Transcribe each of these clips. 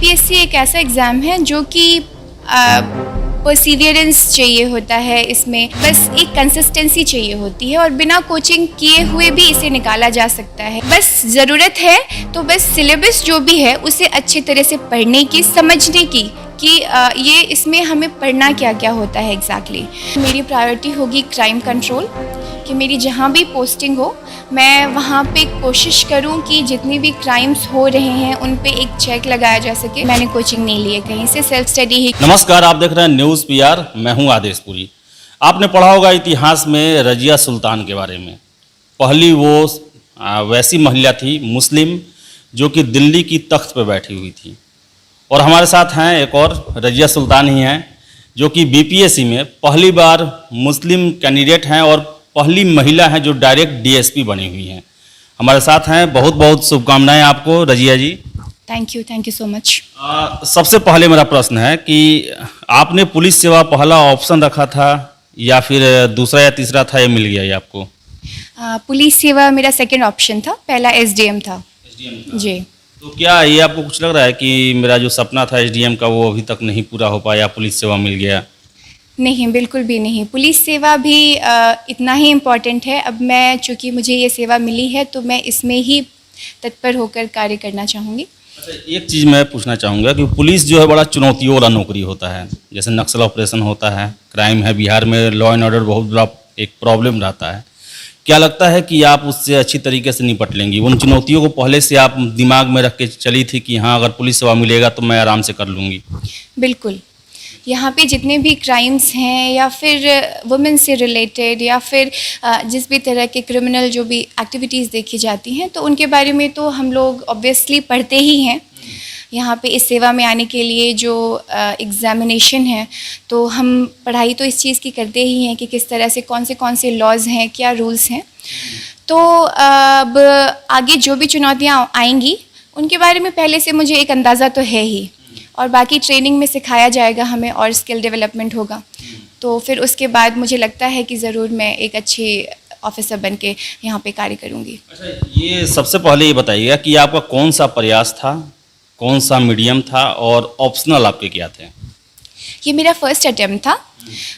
BPSC एक ऐसा exam है जो कि परसीवियरेंस चाहिए होता है, इसमें बस एक कंसिस्टेंसी चाहिए होती है और बिना कोचिंग किए हुए भी इसे निकाला जा सकता है। बस ज़रूरत है तो बस सिलेबस जो भी है उसे अच्छे तरह से पढ़ने की, समझने की कि ये इसमें हमें पढ़ना क्या क्या होता है एग्जैक्टली। मेरी प्रायोरिटी होगी क्राइम कंट्रोल, कि मेरी जहाँ भी पोस्टिंग हो मैं वहाँ पे कोशिश करूँ कि जितनी भी क्राइम्स हो रहे हैं उन पे एक चेक लगाया जा सके। मैंने कोचिंग नहीं ली है कहीं से, सेल्फ स्टडी ही। नमस्कार, आप देख रहे हैं न्यूज़ पीआर। मैं हूं आदेशपुरी। आपने पढ़ा होगा इतिहास में रजिया सुल्तान के बारे में। पहली वो वैसी महिला थी मुस्लिम जो कि दिल्ली की तख्त पर बैठी हुई थी। और हमारे साथ हैं एक और रजिया सुल्तान ही हैं जो कि बीपीएससी में पहली बार मुस्लिम कैंडिडेट हैं और पहली महिला हैं जो डायरेक्ट डीएसपी बनी हुई हैं। हमारे साथ हैं। बहुत बहुत शुभकामनाएं आपको Razia ji. Thank you so much. सबसे पहले मेरा प्रश्न है कि आपने पुलिस सेवा पहला ऑप्शन रखा था या फिर दूसरा या तीसरा था, ये मिल गया ये आपको? पुलिस सेवा मेरा सेकंड ऑप्शन था, पहला एसडीएम था। जी। तो क्या ये आपको कुछ लग रहा है कि मेरा जो सपना था एसडीएम का वो अभी तक नहीं पूरा हो पाया, पुलिस सेवा मिल गया? नहीं, बिल्कुल भी नहीं। पुलिस सेवा भी इतना ही इम्पॉर्टेंट है। अब मैं, चूँकि मुझे ये सेवा मिली है तो मैं इसमें ही तत्पर होकर कार्य करना चाहूँगी। अच्छा, एक चीज़ मैं पूछना चाहूँगा कि पुलिस जो है बड़ा चुनौतियों वाला नौकरी होता है। जैसे नक्सल ऑपरेशन होता है, क्राइम है, बिहार में लॉ एंड ऑर्डर बहुत बड़ा एक प्रॉब्लम रहता है। क्या लगता है कि आप उससे अच्छी तरीके से निपट लेंगी? उन चुनौतियों को पहले से आप दिमाग में रख के चली थी कि हाँ, अगर पुलिस सेवा मिलेगा तो मैं आराम से कर लूँगी? बिल्कुल। यहाँ पे जितने भी क्राइम्स हैं या फिर वुमेन से रिलेटेड या फिर जिस भी तरह के क्रिमिनल जो भी एक्टिविटीज़ देखी जाती हैं तो उनके बारे में तो हम लोग ऑब्वियसली पढ़ते ही हैं। यहाँ पे इस सेवा में आने के लिए जो एग्ज़ामिनेशन है तो हम पढ़ाई तो इस चीज़ की करते ही हैं कि किस तरह से कौन से लॉज हैं, क्या रूल्स हैं। तो अब आगे जो भी चुनौतियाँ आएंगी उनके बारे में पहले से मुझे एक अंदाज़ा तो है ही, और बाकी ट्रेनिंग में सिखाया जाएगा हमें और स्किल डेवलपमेंट होगा। तो फिर उसके बाद मुझे लगता है कि ज़रूर मैं एक अच्छी ऑफिसर बन के यहाँ पे कार्य करूँगी। अच्छा, ये सबसे पहले ये बताइएगा कि आपका कौन सा प्रयास था, कौन सा मीडियम था और ऑप्शनल आपके क्या थे? ये मेरा फर्स्ट अटेम्प्ट था।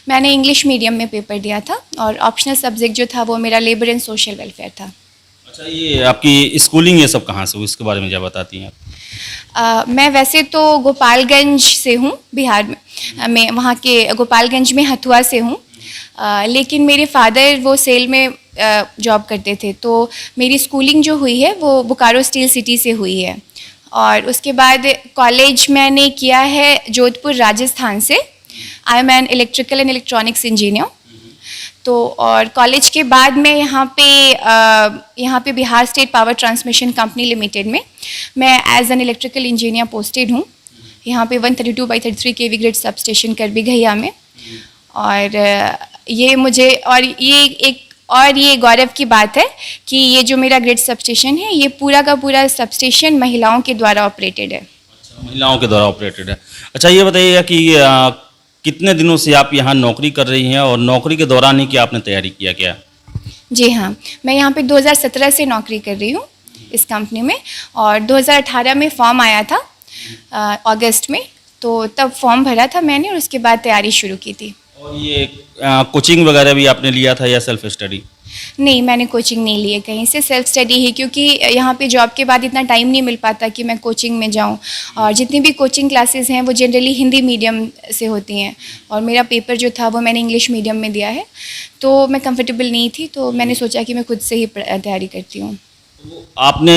मैंने इंग्लिश मीडियम में पेपर दिया था और ऑप्शनल सब्जेक्ट जो था वो मेरा लेबर एंड सोशल वेलफेयर था। अच्छा, ये आपकी स्कूलिंग ये सब कहाँ से हुई, इसके बारे में क्या बताती हैं आप? मैं वैसे तो गोपालगंज से हूँ, बिहार में। मैं वहाँ के गोपालगंज में हथुआ से हूँ। लेकिन मेरे फादर वो सेल में जॉब करते थे, तो मेरी स्कूलिंग जो हुई है वो बोकारो स्टील सिटी से हुई है। और उसके बाद कॉलेज मैंने किया है जोधपुर राजस्थान से। I am an electrical and electronics engineer. तो और कॉलेज के बाद मैं यहाँ पे Bihar state power transmission company limited में मैं as an electrical engineer posted हूँ। यहाँ पे 132/33 केवी ग्रिड सब स्टेशन करबी घैया में। और ये मुझे ये गौरव की बात है कि ये जो मेरा ग्रिड सब स्टेशन है ये पूरा का पूरा सब स्टेशन महिलाओं के द्वारा ऑपरेटेड है। अच्छा, महिलाओं के द्वारा ऑपरेटेड है। अच्छा, ये बताइएगा कि कितने दिनों से आप यहाँ नौकरी कर रही हैं और नौकरी के दौरान ही क्या आपने तैयारी किया क्या? जी हाँ, मैं यहाँ पे 2017 से नौकरी कर रही हूँ इस कंपनी में। और 2018 में फॉर्म आया था अगस्त में, तो तब फॉर्म भरा था मैंने और उसके बाद तैयारी शुरू की थी। और ये कोचिंग वगैरह भी आपने लिया था या सेल्फ स्टडी? नहीं, मैंने कोचिंग नहीं ली है कहीं से, सेल्फ स्टडी ही, क्योंकि यहाँ पे जॉब के बाद इतना टाइम नहीं मिल पाता कि मैं कोचिंग में जाऊँ। और जितनी भी कोचिंग क्लासेस हैं वो जनरली हिंदी मीडियम से होती हैं और मेरा पेपर जो था वो मैंने इंग्लिश मीडियम में दिया है, तो मैं कंफर्टेबल नहीं थी, तो मैंने सोचा कि मैं खुद से ही तैयारी करती हूँ। आपने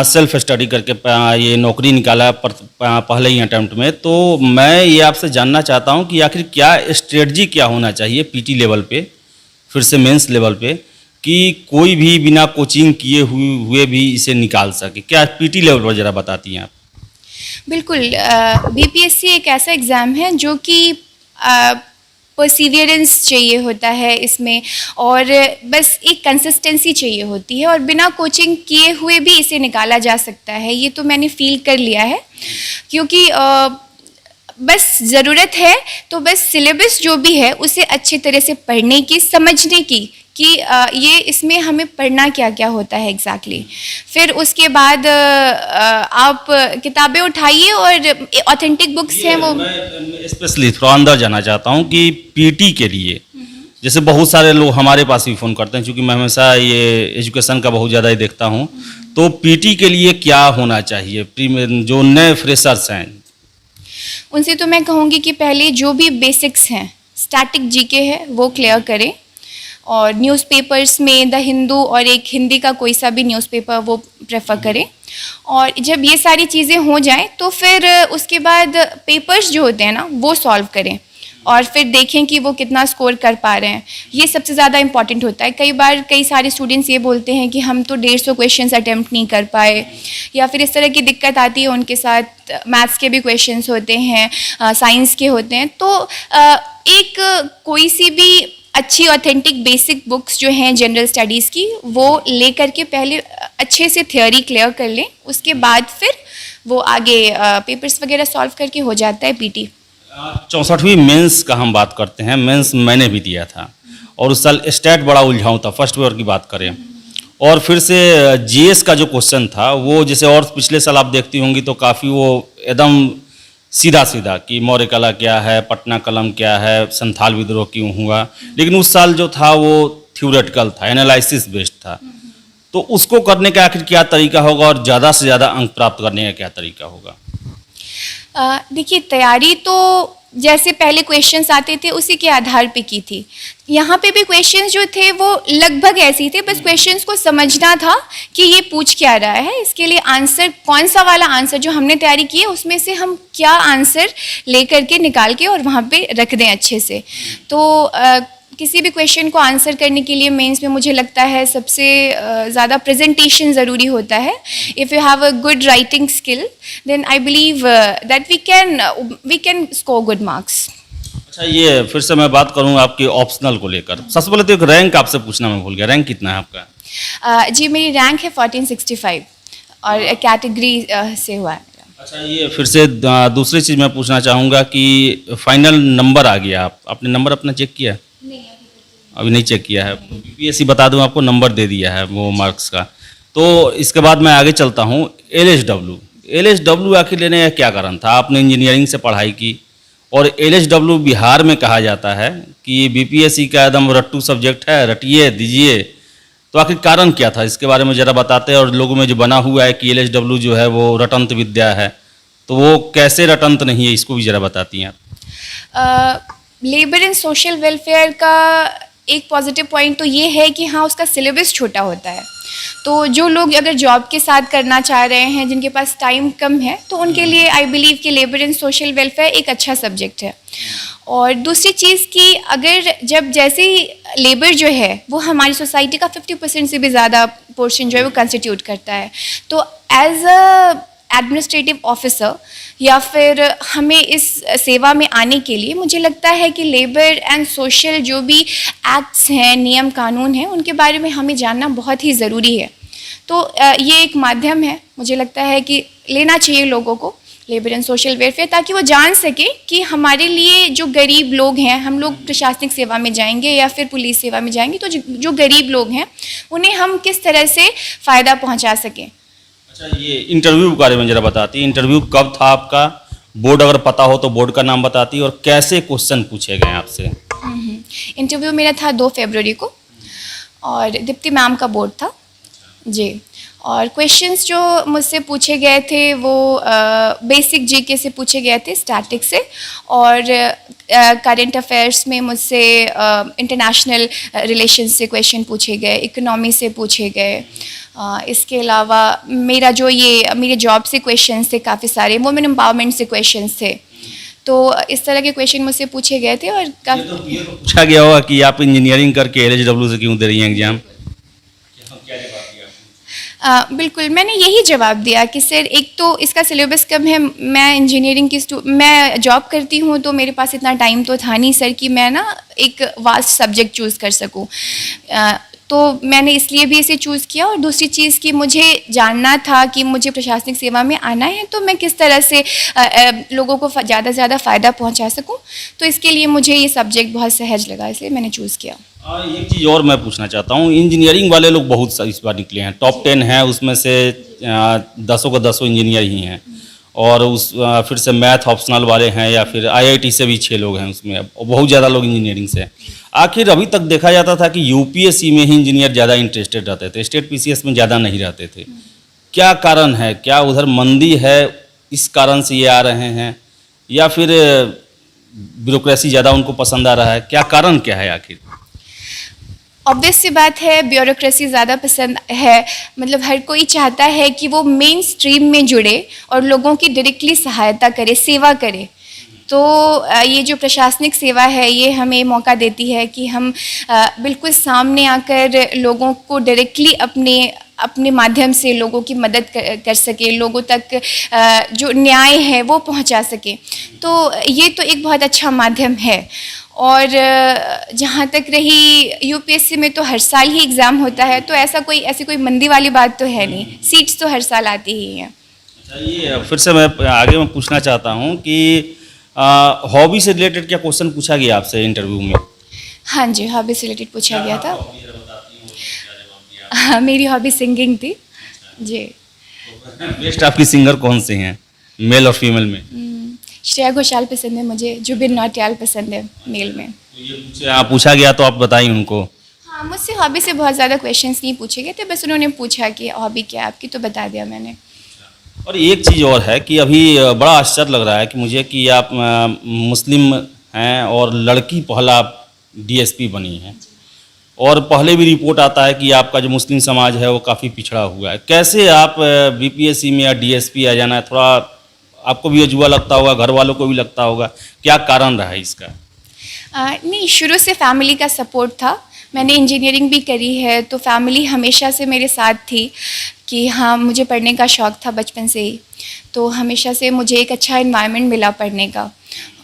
सेल्फ स्टडी करके ये नौकरी निकाला पहले ही अटेम्प्ट में, तो मैं ये आपसे जानना चाहता हूँ कि आखिर क्या स्ट्रेटजी क्या होना चाहिए पीटी लेवल पे, फिर से मेंस लेवल पे, कि कोई भी बिना कोचिंग किए हुए भी इसे निकाल सके? क्या पीटी लेवल पर ज़रा बताती हैं आप? बिल्कुल। बीपीएससी एक ऐसा एग्ज़ाम है जो कि परसीवियरेंस चाहिए होता है इसमें, और बस एक कंसिस्टेंसी चाहिए होती है और बिना कोचिंग किए हुए भी इसे निकाला जा सकता है। ये तो मैंने फील कर लिया है, क्योंकि बस ज़रूरत है तो बस सिलेबस जो भी है उसे अच्छे तरह से पढ़ने की, समझने की कि ये इसमें हमें पढ़ना क्या क्या होता है एग्जैक्टली। फिर उसके बाद आप किताबें उठाइए और ऑथेंटिक बुक्स हैं वो। मैं स्पेशली थोड़ा अंदर जाना चाहता हूँ कि पीटी के लिए जैसे बहुत सारे लोग हमारे पास भी फ़ोन करते हैं, क्योंकि मैं हमेशा ये एजुकेशन का बहुत ज़्यादा ही देखता हूँ। तो पीटी के लिए क्या होना चाहिए जो नए फ्रेशर्स हैं? उनसे तो मैं कहूँगी कि पहले जो भी बेसिक्स हैं, स्टैटिक जीके है वो क्लियर करें, और न्यूज़पेपर्स में द हिंदू और एक हिंदी का कोई सा भी न्यूज़पेपर वो प्रेफर करें। और जब ये सारी चीज़ें हो जाएं तो फिर उसके बाद पेपर्स जो होते हैं ना वो सॉल्व करें, और फिर देखें कि वो कितना स्कोर कर पा रहे हैं। ये सबसे ज़्यादा इंपॉर्टेंट होता है। कई बार कई सारे स्टूडेंट्स ये बोलते हैं कि हम तो 150 क्वेश्चंस अटेम्प्ट नहीं कर पाए, या फिर इस तरह की दिक्कत आती है उनके साथ। मैथ्स के भी क्वेश्चंस होते हैं, साइंस के होते हैं। तो एक कोई सी भी अच्छी ऑथेंटिक बेसिक बुक्स जो हैं जनरल स्टडीज़ की वो ले करके पहले अच्छे से थ्योरी क्लियर कर लें, उसके बाद फिर वो आगे पेपर्स वगैरह सॉल्व करके हो जाता है पीटी। 64वीं मेंस का हम बात करते हैं। मेंस मैंने भी दिया था और उस साल स्टैट बड़ा उलझाऊ था, फर्स्ट पेपर की बात करें। और फिर से जीएस का जो क्वेश्चन था वो जैसे और पिछले साल आप देखती होंगी तो काफ़ी वो एकदम सीधा सीधा कि मौर्य कला क्या है, पटना कलम क्या है, संथाल विद्रोह क्यों हुआ। लेकिन उस साल जो था वो थ्योरेटिकल था, एनालिसिस बेस्ड था। तो उसको करने का आखिर क्या तरीका होगा और ज़्यादा से ज़्यादा अंक प्राप्त करने का क्या तरीका होगा? देखिए, तैयारी तो जैसे पहले क्वेश्चंस आते थे उसी के आधार पे की थी। यहाँ पे भी क्वेश्चंस जो थे वो लगभग ऐसे ही थे, बस क्वेश्चंस को समझना था कि ये पूछ क्या रहा है। इसके लिए आंसर कौन सा वाला आंसर जो हमने तैयारी की है उसमें से हम क्या आंसर लेकर के निकाल के और वहाँ पे रख दें अच्छे से। तो किसी भी क्वेश्चन को आंसर करने के लिए मेंस में मुझे लगता है सबसे ज़्यादा प्रेजेंटेशन ज़रूरी होता है। If you have a good writing skill then I believe that we can score good marks. अच्छा, ये फिर से मैं बात करूँ आपके ऑप्शनल को लेकर। सबसे पहले तो एक रैंक आपसे पूछना मैं भूल गया, रैंक कितना है आपका? जी, मेरी रैंक है 1465 और कैटेगरी से हुआ है। अच्छा, ये फिर से दूसरी चीज़ मैं पूछना चाहूँगा कि फाइनल नंबर आ गया, आपने नंबर अपना चेक किया? नहीं, अभी नहीं चेक किया है। बीपीएससी बता दूं आपको नंबर दे दिया है वो मार्क्स का। तो इसके बाद मैं आगे चलता हूँ। एलएसडब्ल्यू आखिर लेने का क्या कारण था? आपने इंजीनियरिंग से पढ़ाई की और एलएसडब्ल्यू बिहार में कहा जाता है कि बीपीएससी का एकदम रट्टू सब्जेक्ट है, रटिए दीजिए। तो आखिर कारण क्या था, इसके बारे में ज़रा बताते हैं। और लोगों में जो बना हुआ है कि एलएसडब्ल्यू जो है वो रटंत विद्या है, तो वो कैसे रटंत नहीं है, इसको भी ज़रा बताती हैं आप। लेबर एंड सोशल वेलफेयर का एक पॉजिटिव पॉइंट तो ये है कि हाँ, उसका सिलेबस छोटा होता है। तो जो लोग अगर जॉब के साथ करना चाह रहे हैं, जिनके पास टाइम कम है, तो उनके लिए आई बिलीव कि लेबर एंड सोशल वेलफेयर एक अच्छा सब्जेक्ट है। और दूसरी चीज़ कि अगर जब जैसे ही लेबर जो है वो हमारी सोसाइटी का 50% से भी ज़्यादा पोर्शन जो है वो कंस्टिट्यूट करता है, तो एज अ एडमिनिस्ट्रेटिव ऑफिसर या फिर हमें इस सेवा में आने के लिए मुझे लगता है कि लेबर एंड सोशल जो भी एक्ट्स हैं, नियम कानून हैं, उनके बारे में हमें जानना बहुत ही ज़रूरी है। तो ये एक माध्यम है, मुझे लगता है कि लेना चाहिए लोगों को लेबर एंड सोशल वेलफेयर, ताकि वो जान सके कि हमारे लिए जो गरीब लोग हैं, हम लोग प्रशासनिक सेवा में जाएंगे या फिर पुलिस सेवा में जाएंगे, तो जो गरीब लोग हैं उन्हें हम किस तरह से फ़ायदा पहुँचा सकें। अच्छा, ये इंटरव्यू के बारे में ज़रा बताती। इंटरव्यू कब था आपका? बोर्ड अगर पता हो तो बोर्ड का नाम बताती, और कैसे क्वेश्चन पूछे गए आपसे? इंटरव्यू मेरा था 2 फरवरी को और दीप्ति मैम का बोर्ड था जी। और क्वेश्चंस जो मुझसे पूछे गए थे वो बेसिक जीके से पूछे गए थे, स्टैटिक से, और करंट अफेयर्स में मुझसे इंटरनेशनल रिलेशंस से क्वेश्चन पूछे गए, इकोनॉमी से पूछे गए। इसके अलावा मेरे जॉब से क्वेश्चंस थे काफ़ी सारे, वुमेन एम्पावरमेंट से क्वेश्चंस थे। तो इस तरह के क्वेश्चन मुझसे पूछे गए थे। और ये तो पूछा गया होगा कि आप इंजीनियरिंग करके एलएसडब्ल्यू से क्यों दे रही हैं एग्जाम? बिल्कुल, मैंने यही जवाब दिया कि सर, एक तो इसका सिलेबस कम है, मैं इंजीनियरिंग की मैं जॉब करती हूँ, तो मेरे पास इतना टाइम तो था नहीं सर कि मैं ना एक वास्ट सब्जेक्ट चूज़ कर सकूँ। तो मैंने इसलिए भी इसे चूज़ किया। और दूसरी चीज़ कि मुझे जानना था कि मुझे प्रशासनिक सेवा में आना है, तो मैं किस तरह से लोगों को ज़्यादा से ज़्यादा फ़ायदा पहुँचा सकूँ। तो इसके लिए मुझे ये सब्जेक्ट बहुत सहज लगा, इसलिए मैंने चूज़ किया। एक चीज़ और मैं पूछना चाहता हूँ, इंजीनियरिंग वाले लोग बहुत इस बार निकले हैं, टॉप 10 हैं, उसमें से दसों का दसों इंजीनियर ही हैं। और फिर से मैथ ऑप्शनल वाले हैं, या फिर आईआईटी से भी 6 लोग हैं उसमें, और बहुत ज़्यादा लोग इंजीनियरिंग से हैं। आखिर अभी तक देखा जाता था कि यूपीएससी में ही इंजीनियर ज़्यादा इंटरेस्टेड रहते थे, स्टेट पीसीएस में ज़्यादा नहीं रहते थे। क्या कारण है? क्या उधर मंदी है, इस कारण से ये आ रहे हैं, या फिर ब्यूरोक्रेसी ज़्यादा उनको पसंद आ रहा है? क्या कारण क्या है आखिर? ऑब्वियस सी बात है, ब्यूरोक्रेसी ज़्यादा पसंद है। मतलब हर कोई चाहता है कि वो मेन स्ट्रीम में जुड़े और लोगों की डायरेक्टली सहायता करे, सेवा करे। तो ये जो प्रशासनिक सेवा है, ये हमें मौका देती है कि हम बिल्कुल सामने आकर लोगों को डायरेक्टली अपने माध्यम से लोगों की मदद कर सके, लोगों तक जो न्याय है वो पहुंचा सके। तो ये तो एक बहुत अच्छा माध्यम है। और जहाँ तक रही यूपीएससी में, तो हर साल ही एग्ज़ाम होता है, तो ऐसी कोई मंदी वाली बात तो है नहीं, सीट्स तो हर साल आती ही हैं। अच्छा, ये फिर से मैं आगे मैं पूछना चाहता हूँ कि हॉबी से रिलेटेड क्या क्वेश्चन पूछा गया आपसे इंटरव्यू में? हाँ जी, हॉबी से रिलेटेड पूछा गया था। हाँ, मेरी हॉबी सिंगिंग थी जी। बेस्ट आपकी सिंगर कौन से हैं, मेल और फीमेल में? श्रेया घोषाल पसंद है मुझे, जुबिन नौटियाल पसंद है मेल में। तो ये पूछा गया तो आप बताइए उनको। हाँ, मुझसे हॉबी से बहुत ज़्यादा क्वेश्चंस नहीं पूछे गए थे, बस उन्होंने पूछा कि हॉबी क्या है आपकी, तो बता दिया मैंने। और एक चीज़ और है कि अभी बड़ा आश्चर्य लग रहा है कि मुझे कि आप मुस्लिम हैं और लड़की पहला डीएसपी बनी हैं, और पहले भी रिपोर्ट आता है कि आपका जो मुस्लिम समाज है वो काफ़ी पिछड़ा हुआ है। कैसे आप बीपीएससी में या डीएसपी आ जाना है, थोड़ा आपको भी अजूबा लगता होगा, घर वालों को भी लगता होगा, क्या कारण रहा है इसका? नहीं, शुरू से फैमिली का सपोर्ट था। मैंने इंजीनियरिंग भी करी है, तो फैमिली हमेशा से मेरे साथ थी कि हाँ, मुझे पढ़ने का शौक़ था बचपन से ही। तो हमेशा से मुझे एक अच्छा एनवायरनमेंट मिला पढ़ने का,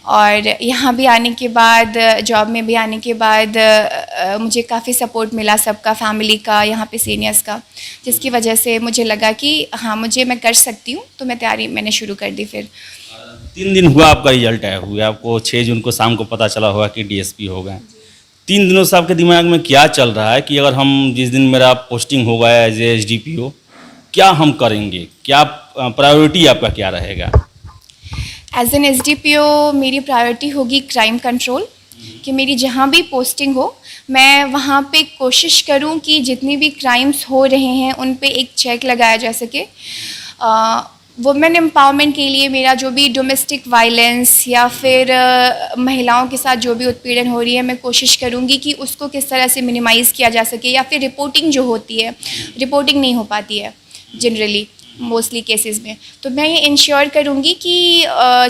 और यहाँ भी आने के बाद, जॉब में भी आने के बाद मुझे काफ़ी सपोर्ट मिला सबका, फैमिली का, यहाँ पे सीनियर्स का, जिसकी वजह से मुझे लगा कि हाँ, मैं कर सकती हूँ। तो मैं तैयारी मैंने शुरू कर दी। फिर 3 दिन हुआ आपका रिजल्ट आया हुआ, आपको 6 जून को शाम को पता चला होगा कि डीएसपी हो गए। 3 दिनों से आपके दिमाग में क्या चल रहा है कि अगर हम जिस दिन मेरा पोस्टिंग होगा एज ए एसडीपीओ, क्या हम करेंगे, क्या प्रायोरिटी आपका क्या रहेगा? एज एन एसडीपीओ मेरी प्रायोरिटी होगी क्राइम कंट्रोल, कि मेरी जहाँ भी पोस्टिंग हो, मैं वहाँ पे कोशिश करूँ कि जितनी भी क्राइम्स हो रहे हैं उन पे एक चेक लगाया जा सके। वुमेन एम्पावरमेंट के लिए मेरा जो भी डोमेस्टिक वायलेंस या फिर महिलाओं के साथ जो भी उत्पीड़न हो रही है, मैं कोशिश करूँगी कि उसको किस तरह से मिनिमाइज़ किया जा सके, या फिर रिपोर्टिंग जो होती है, रिपोर्टिंग नहीं हो पाती है जनरली मोस्टली केसेस में, तो मैं ये इंश्योर करूँगी कि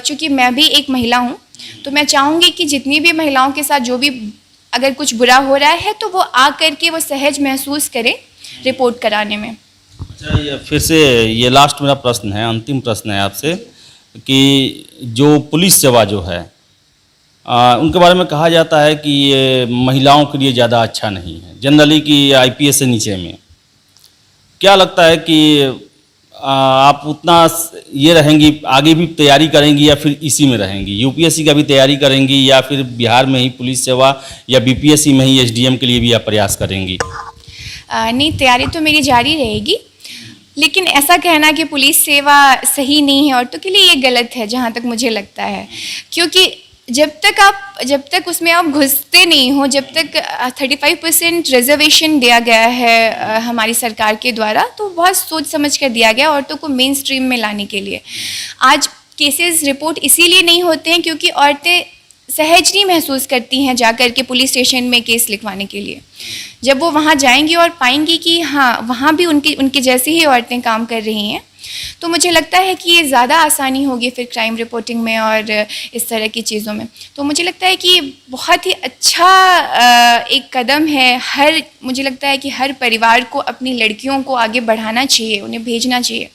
चूँकि मैं भी एक महिला हूँ, तो मैं चाहूँगी कि जितनी भी महिलाओं के साथ जो भी अगर कुछ बुरा हो रहा है, तो वो आ करके वो सहज महसूस करें रिपोर्ट कराने में। अच्छा, ये फिर से ये लास्ट मेरा प्रश्न है, अंतिम प्रश्न है आपसे, कि जो पुलिस सेवा जो है उनके बारे में कहा जाता है कि ये महिलाओं के लिए ज़्यादा अच्छा नहीं है, जनरली कि आईपीएस से नीचे में। क्या लगता है कि आप उतना ये रहेंगी, आगे भी तैयारी करेंगी, या फिर इसी में रहेंगी, यूपीएससी का भी तैयारी करेंगी, या फिर बिहार में ही पुलिस सेवा या बीपीएससी में ही एसडीएम के लिए भी आप प्रयास करेंगी? नहीं, तैयारी तो मेरी जारी रहेगी, लेकिन ऐसा कहना कि पुलिस सेवा सही नहीं है औरतों के लिए, ये गलत है जहाँ तक मुझे लगता है। क्योंकि जब तक उसमें आप घुसते नहीं हो, जब तक 35% रिजर्वेशन दिया गया है हमारी सरकार के द्वारा, तो बहुत सोच समझ कर दिया गया औरतों को मेन स्ट्रीम में लाने के लिए। आज केसेस रिपोर्ट इसीलिए नहीं होते हैं क्योंकि औरतें सहज नहीं महसूस करती हैं जाकर के पुलिस स्टेशन में केस लिखवाने के लिए। जब वो वहाँ जाएंगी और पाएंगी कि हाँ, वहाँ भी उनकी जैसी ही औरतें काम कर रही हैं, तो मुझे लगता है कि ये ज़्यादा आसानी होगी फिर क्राइम रिपोर्टिंग में और इस तरह की चीज़ों में। तो मुझे लगता है कि ये बहुत ही अच्छा एक कदम है। मुझे लगता है कि हर परिवार को अपनी लड़कियों को आगे बढ़ाना चाहिए, उन्हें भेजना चाहिए।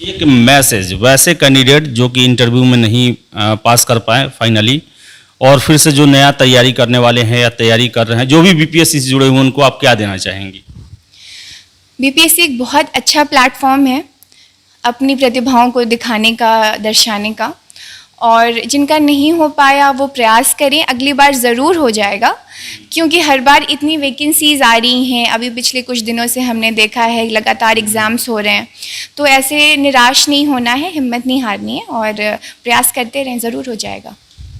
एक मैसेज वैसे कैंडिडेट जो कि इंटरव्यू में नहीं पास कर पाए फाइनली, और फिर से जो नया तैयारी करने वाले हैं या तैयारी कर रहे हैं, जो भी बीपीएससी से जुड़े हुए, उनको आप क्या देना चाहेंगी? बीपीएससी एक बहुत अच्छा प्लेटफॉर्म है अपनी प्रतिभाओं को दिखाने का, दर्शाने का, और जिनका नहीं हो पाया वो प्रयास करें, अगली बार ज़रूर हो जाएगा, क्योंकि हर बार इतनी वैकेंसीज़ आ रही हैं। अभी पिछले कुछ दिनों से हमने देखा है लगातार एग्ज़ाम्स हो रहे हैं, तो ऐसे निराश नहीं होना है, हिम्मत नहीं हारनी है और प्रयास करते रहें, ज़रूर हो जाएगा।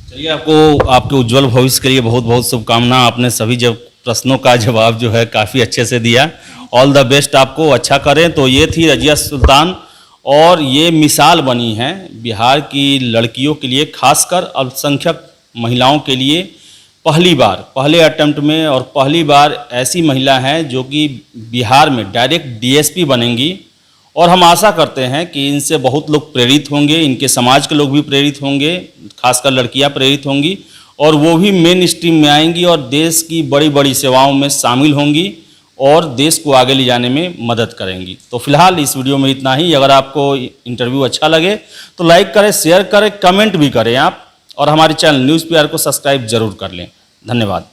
चलिए, आपको आपके उज्जवल भविष्य के लिए बहुत बहुत शुभकामना। आपने सभी जब प्रश्नों का जवाब जो है काफ़ी अच्छे से दिया। ऑल द बेस्ट आपको, अच्छा करें। तो ये थी रजिया सुल्तान और ये मिसाल बनी है बिहार की लड़कियों के लिए, खासकर अल्पसंख्यक महिलाओं के लिए। पहले अटेम्प्ट में और पहली बार ऐसी महिला हैं जो कि बिहार में डायरेक्ट डीएसपी बनेंगी। और हम आशा करते हैं कि इनसे बहुत लोग प्रेरित होंगे, इनके समाज के लोग भी प्रेरित होंगे, खासकर लड़कियां प्रेरित होंगी और वो भी मेन स्ट्रीम में आएंगी और देश की बड़ी बड़ी सेवाओं में शामिल होंगी और देश को आगे ले जाने में मदद करेंगी। तो फिलहाल इस वीडियो में इतना ही। अगर आपको इंटरव्यू अच्छा लगे तो लाइक करें, शेयर करें, कमेंट भी करें आप, और हमारे चैनल न्यूज़ PR को सब्सक्राइब जरूर कर लें। धन्यवाद।